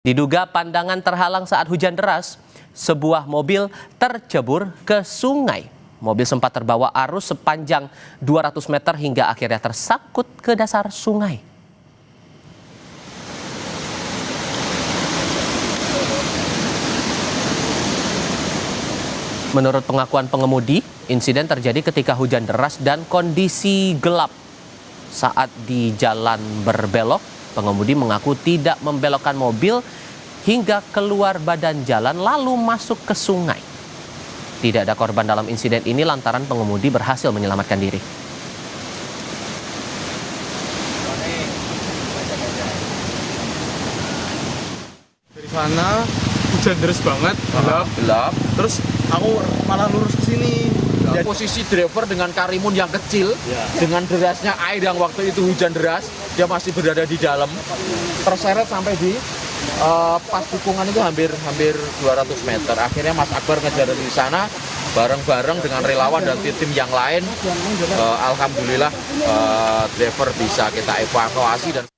Diduga pandangan terhalang saat hujan deras, sebuah mobil tercebur ke sungai. Mobil sempat terbawa arus sepanjang 200 meter hingga akhirnya tersangkut ke dasar sungai. Menurut pengakuan pengemudi, insiden terjadi ketika hujan deras dan kondisi gelap. Saat di jalan berbelok, pengemudi mengaku tidak membelokkan mobil hingga keluar badan jalan lalu masuk ke sungai. Tidak ada korban dalam insiden ini lantaran pengemudi berhasil menyelamatkan diri. Dari sana hujan deras banget, gelap. Terus aku malah lurus ke sini. Jadi, posisi driver dengan karimun yang kecil, dengan derasnya air yang waktu itu hujan deras, dia masih berada di dalam, terseret sampai di pas tikungan itu hampir 200 meter. Akhirnya Mas Akbar ngejar dari sana bareng-bareng dengan relawan dan tim yang lain. Alhamdulillah driver bisa kita evakuasi dan